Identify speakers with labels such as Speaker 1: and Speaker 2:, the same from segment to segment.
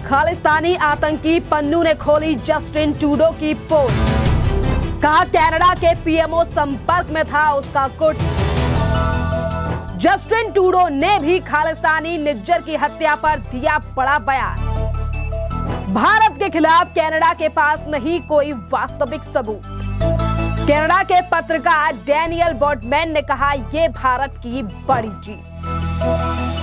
Speaker 1: खालिस्तानी आतंकी पन्नू ने खोली जस्टिन ट्रूडो की पोल। कहा कनाडा के पीएमओ संपर्क में था उसका गुट। जस्टिन ट्रूडो ने भी खालिस्तानी निज्जर की हत्या पर दिया बड़ा बयान। भारत के खिलाफ कनाडा के पास नहीं कोई वास्तविक सबूत। कनाडा के पत्रकार डैनियल बोर्डमैन ने कहा यह भारत की बड़ी जीत।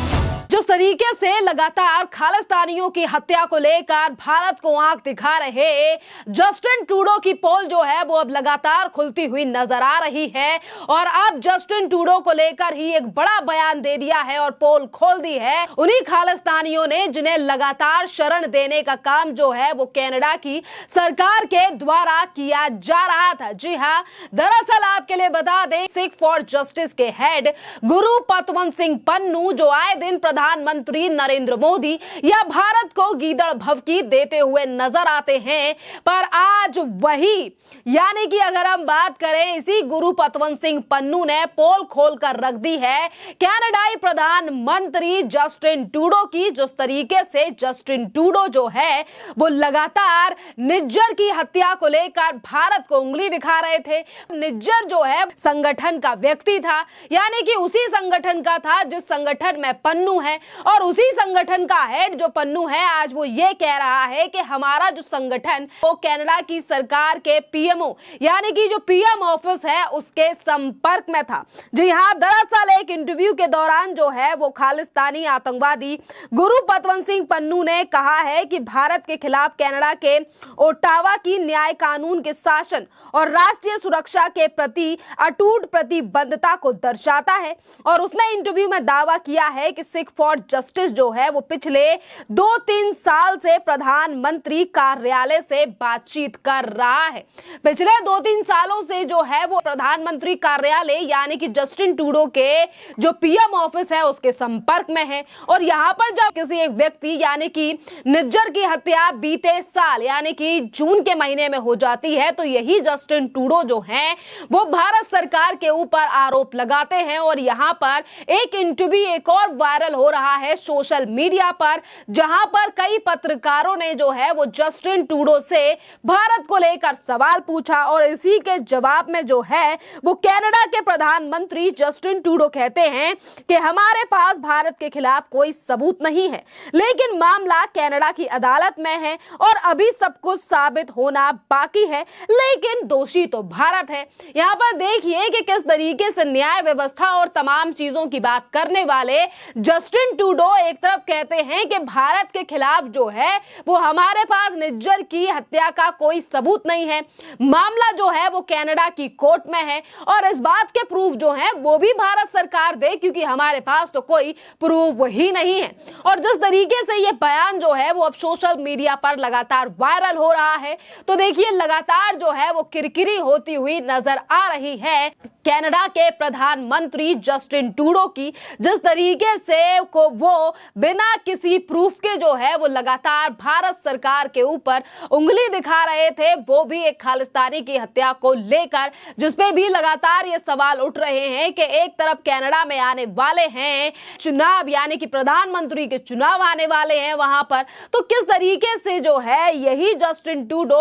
Speaker 1: जिस तरीके से लगातार खालिस्तानियों की हत्या को लेकर भारत को आंख दिखा रहे जस्टिन ट्रूडो की पोल जो है वो अब लगातार खुलती हुई नजर आ रही है और अब जस्टिन ट्रूडो को लेकर ही एक बड़ा बयान दे दिया है और पोल खोल दी है उन्हीं खालिस्तानियों ने जिन्हें लगातार शरण देने का काम जो है वो कनाडा की सरकार के द्वारा किया जा रहा था। जी हाँ, दरअसल आपके लिए बता दें, सिख फॉर जस्टिस के हेड गुरु पतवंत सिंह पन्नू जो आए दिन प्रधानमंत्री नरेंद्र मोदी या भारत को गीदड़ भभकी देते हुए नजर आते हैं, पर आज वही यानी कि अगर हम बात करें इसी गुरु पतवंत सिंह पन्नू ने पोल खोलकर रख दी है कनाडाई प्रधानमंत्री जस्टिन ट्रूडो की। जिस तरीके से जस्टिन ट्रूडो जो है वो लगातार निज्जर की हत्या को लेकर भारत को उंगली दिखा रहे थे। निज्जर जो है संगठन का व्यक्ति था, यानी कि उसी संगठन का था जिस संगठन में पन्नू है और उसी संगठन का हेड जो पन्नू है आज वो ये कह रहा है कि हमारा जो संगठन वो कनाडा की सरकार के पीएमओ यानी कि जो पीएम ऑफिस है उसके संपर्क में था। जी हाँ, दरअसल एक इंटरव्यू के दौरान जो है वो खालिस्तानी आतंकवादी गुरु पतवंत सिंह पन्नू ने कहा है कि भारत के खिलाफ कनाडा के ओटावा की न्याय कानून के शासन और राष्ट्रीय सुरक्षा के प्रति अटूट प्रतिबद्धता को दर्शाता है और उसने इंटरव्यू में दावा किया है कि सिख फॉर जस्टिस जो है वो पिछले 2-3 साल से प्रधानमंत्री कार्यालय से बातचीत कर रहा है। पिछले 2-3 सालों से जो है वो प्रधानमंत्री कार्यालय यानी कि जस्टिन ट्रूडो के जो पीएम ऑफिस है उसके संपर्क में है और यहाँ पर जब किसी एक व्यक्ति यानी कि निज्जर की हत्या बीते साल यानी कि जून के महीने में हो जाती है तो यही जस्टिन ट्रूडो जो है वो भारत सरकार के ऊपर आरोप लगाते हैं और यहाँ पर एक इंटरव्यू एक और वायरल हो रहा है सोशल मीडिया पर, जहां पर कई पत्रकारों ने जो है वो जस्टिन ट्रूडो से भारत को लेकर सवाल पूछा और इसी के जवाब में जो है वो कनाडा के प्रधानमंत्री जस्टिन ट्रूडो कहते हैं कि हमारे पास भारत के खिलाफ कोई सबूत नहीं है, लेकिन मामला कनाडा की अदालत में है और अभी सब कुछ साबित होना बाकी है, लेकिन दोषी तो भारत है। यहाँ पर देखिए कि किस तरीके से न्याय व्यवस्था और तमाम चीजों की बात करने वाले जस्टिन ट्रूडो एक तरफ कहते हैं कि भारत के खिलाफ जो है वो हमारे पास निज्जर की हत्या का कोई सबूत नहीं है, मामला जो है वो कनाडा की कोर्ट में है और इस बात के प्रूफ जो है वो भी भारत सरकार दे क्योंकि हमारे पास तो कोई प्रूफ ही नहीं है। और जिस तरीके से ये बयान जो है वो अब सोशल मीडिया पर लगातार वायरल हो रहा है तो देखिए लगातार जो है वो किरकिरी होती हुई नजर आ रही है कनाडा के प्रधानमंत्री जस्टिन ट्रूडो की, जिस तरीके से को वो बिना किसी प्रूफ के जो है वो लगातार भारत सरकार के ऊपर उंगली दिखा रहे थे, वो भी एक खालिस्तानी की हत्या को लेकर, जिसपे भी लगातार ये सवाल उठ रहे हैं कि एक तरफ कनाडा में आने वाले हैं चुनाव यानी कि प्रधानमंत्री के चुनाव आने वाले हैं वहां पर, तो किस तरीके से जो है यही जस्टिन ट्रूडो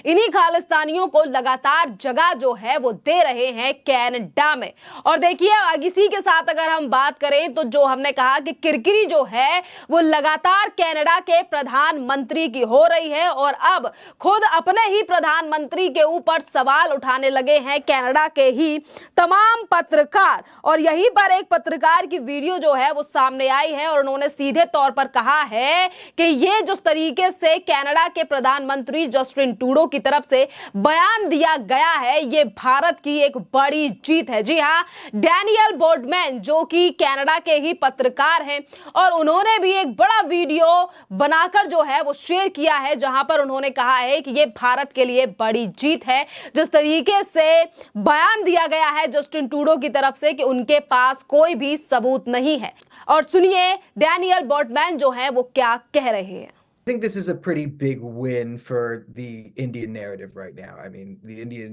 Speaker 1: इन्हीं खालिस्तानियों को लगातार जगह जो है वो दे रहे हैं कनाडा में। और देखिए इसी के साथ अगर हम बात करें तो जो हमने कहा कि किरकिरी जो है वो लगातार कनाडा के प्रधानमंत्री की हो रही है और अब खुद अपने ही प्रधानमंत्री के ऊपर सवाल उठाने लगे हैं कनाडा के ही तमाम पत्रकार। और यहीं पर एक पत्रकार की वीडियो जो है वो सामने आई है और उन्होंने सीधे तौर पर कहा है कि ये जिस तरीके से कनाडा के प्रधानमंत्री जस्टिन ट्रूडो की तरफ से बयान दिया गया है ये भारत की एक बड़ी जीत है। जी हाँ, डैनियल बोर्डमैन जो कि कनाडा के ही पत्रकार हैं और उन्होंने भी एक बड़ा वीडियो बनाकर जो है वो शेयर किया है जहां पर उन्होंने कहा है कि ये भारत के लिए बड़ी जीत है जिस तरीके से बयान दिया गया है जस्टिन ट्रूडो की तरफ से कि उनके पास कोई भी सबूत नहीं है। और सुनिए डैनियल बोर्डमैन जो है वो क्या कह रहे हैं।
Speaker 2: I think this is a pretty big win for the Indian narrative right now. I mean, the Indian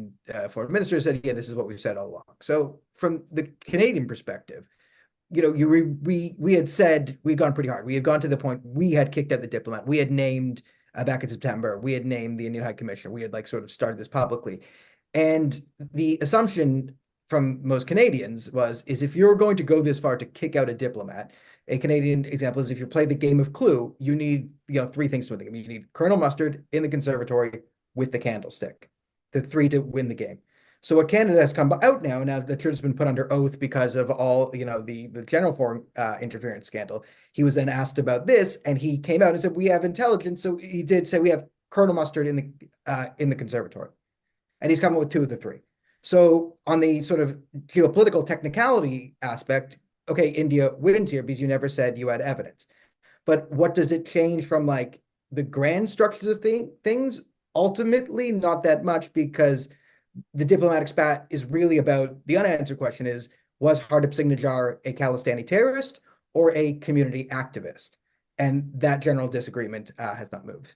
Speaker 2: foreign minister said, yeah, this is what we've said all along. So from the Canadian perspective, we had said we'd gone pretty hard. We had gone to the point we had kicked out the diplomat. We had named back in September, we had named the Indian High Commissioner. We had like sort of started this publicly. And the assumption from most Canadians is if you're going to go this far to kick out a diplomat, a Canadian example is if you play the game of Clue, you need, three things to win the game. You need Colonel Mustard in the conservatory with the candlestick, the three to win the game. So what Canada has come out now that Trudeau's been put under oath because of all, the general foreign interference scandal, he was then asked about this, and he came out and said, we have intelligence. So he did say we have Colonel Mustard in the conservatory, and he's coming with two of the three. So on the sort of geopolitical technicality aspect, okay, India wins here because you never said you had evidence. But what does it change from like the grand structures of things? Ultimately, not that much, because the diplomatic spat is really about the unanswered question is, was Hardip Singh Nijjar a Khalistani terrorist or a community activist? And that general disagreement has not moved.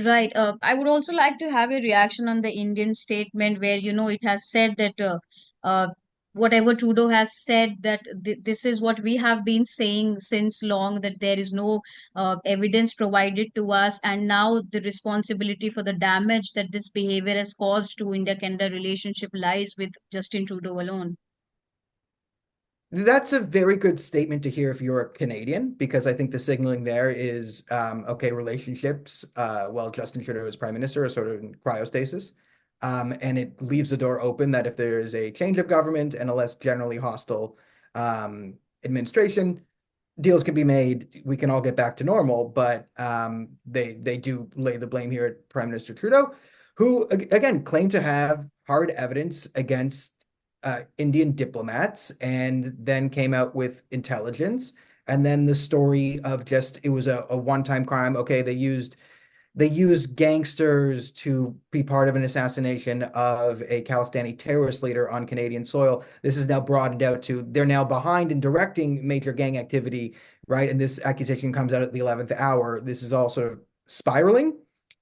Speaker 3: Right. I would also like to have a reaction on the Indian statement where, it has said that whatever Trudeau has said, that this is what we have been saying since long, that there is no evidence provided to us. And now the responsibility for the damage that this behavior has caused to India-Canada relationship lies with Justin Trudeau alone.
Speaker 2: That's a very good statement to hear if you're a Canadian, because I think the signaling there is, okay, relationships, while Justin Trudeau is Prime Minister, are sort of in cryostasis. And it leaves the door open that if there is a change of government and a less generally hostile administration, deals can be made. We can all get back to normal. But they do lay the blame here at Prime Minister Trudeau, who, again, claimed to have hard evidence against Indian diplomats, and then came out with intelligence. And then the story of just, it was a one-time crime. Okay, they used gangsters to be part of an assassination of a Khalistani terrorist leader on Canadian soil. This is now broadened out to they're now behind in directing major gang activity, right? And this accusation comes out at the 11th hour. This is all sort of spiraling.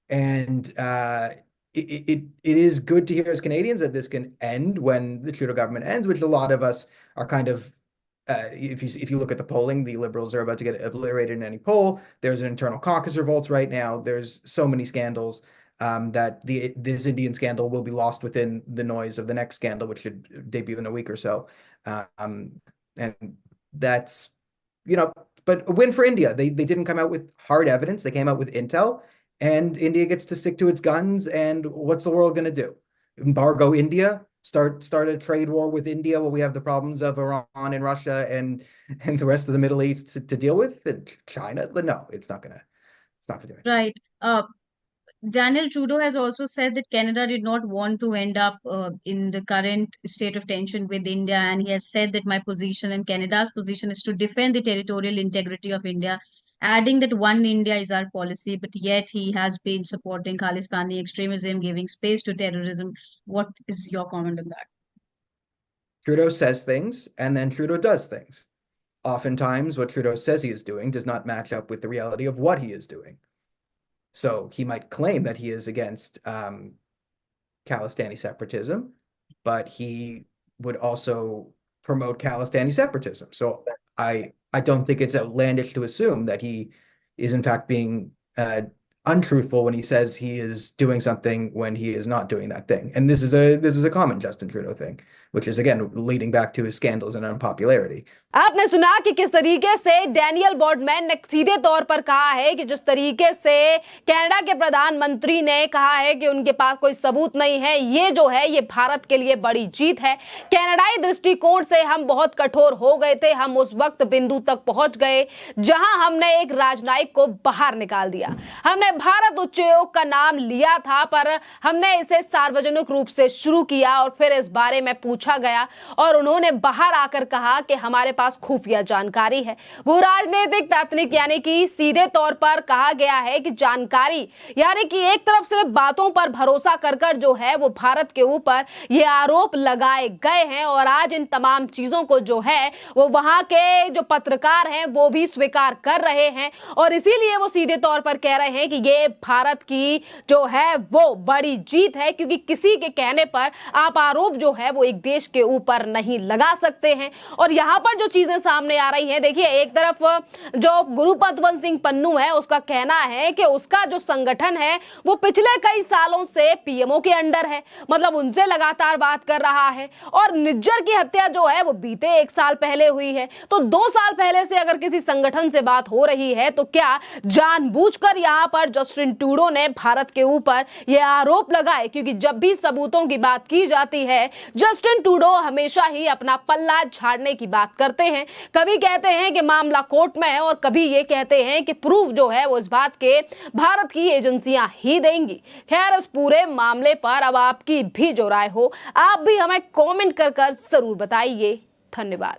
Speaker 2: And it is good to hear as Canadians that this can end when the Trudeau government ends, which a lot of us are kind of, if you look at the polling, the Liberals are about to get obliterated in any poll. There's an internal caucus revolts right now. There's so many scandals that this Indian scandal will be lost within the noise of the next scandal, which should debut in a week or so. And that's, but a win for India. They didn't come out with hard evidence. They came out with intel. And India gets to stick to its guns. And what's the world going to do? Embargo India? Start a trade war with India while we have the problems of Iran and Russia and the rest of the Middle East to deal with? China? No, it's not gonna do it.
Speaker 3: Right. Daniel Trudeau has also said that Canada did not want to end up in the current state of tension with India. And he has said that my position and Canada's position is to defend the territorial integrity of India, adding that one India is our policy, but yet he has been supporting Khalistani extremism, giving space to terrorism. What is your comment on that?
Speaker 2: Trudeau says things, and then Trudeau does things. Oftentimes, what Trudeau says he is doing does not match up with the reality of what he is doing. So he might claim that he is against Khalistani separatism, but he would also promote Khalistani separatism. So I don't think it's outlandish to assume that he is in fact being untruthful when he says he is doing something when he is not doing that thing. And this is a common Justin Trudeau thing, which is again leading back to his scandals and unpopularity.
Speaker 1: आपने सुना कि किस तरीके से Daniel Boardman ने सीधे तौर पर कहा है कि जिस तरीके से कनाडा के प्रधानमंत्री ने कहा है कि उनके पास कोई सबूत नहीं है, ये जो है ये भारत के लिए बड़ी जीत है। कनाडाई दृष्टिकोण से हम बहुत कठोर हो गए थे। हम उस वक्त बिंदु तक पहुंच गए जहां हमने एक राजनयिक को बाहर निकाल दिया। हमने भारत उच्चायोग का नाम लिया था, पर हमने इसे सार्वजनिक रूप से शुरू किया और फिर इस बारे में पूछा गया और उन्होंने बाहर आकर कहा कि हमारे पास खुफिया जानकारी है। वो राजनीतिक तकनीक यानी कि सीधे तौर पर कहा गया है कि जानकारी यानी कि एक तरफ सिर्फ बातों पर भरोसा कर जो है वो भारत के ऊपर ये आरोप लगाए गए हैं और आज इन तमाम चीजों को जो है वो वहां के जो पत्रकार हैं वो भी स्वीकार कर रहे हैं और इसीलिए वो सीधे तौर पर कह रहे हैं कि ये भारत की जो है वो बड़ी जीत है, क्योंकि किसी के कहने पर आप आरोप जो है वो एक देश के ऊपर नहीं लगा सकते हैं। और यहां पर जो चीजें सामने आ रही हैं। देखिए, एक तरफ जो गुरुपतवंत सिंह पन्नू है, उसका कहना है कि उसका जो संगठन है वो पिछले कई सालों से पीएमओ के अंडर है, मतलब उनसे लगातार बात कर रहा है। और निज्जर की हत्या जो है वो बीते 1 साल पहले हुई है, तो 2 साल पहले से अगर किसी संगठन से बात हो रही है तो क्या जानबूझकर यहां पर जस्टिन ट्रूडो ने भारत के ऊपर यह आरोप लगाए? क्योंकि जब भी सबूतों की बात की जाती है, जस्टिन ट्रूडो हमेशा ही अपना पल्ला झाड़ने की बात करते हैं। कभी कहते हैं कि मामला कोर्ट में है और कभी ये कहते हैं कि प्रूफ जो है वो इस बात के भारत की एजेंसियां ही देंगी। खैर, इस पूरे मामले पर अब आपकी भी जो राय हो, आप भी हमें कमेंट कर जरूर बताइए। धन्यवाद।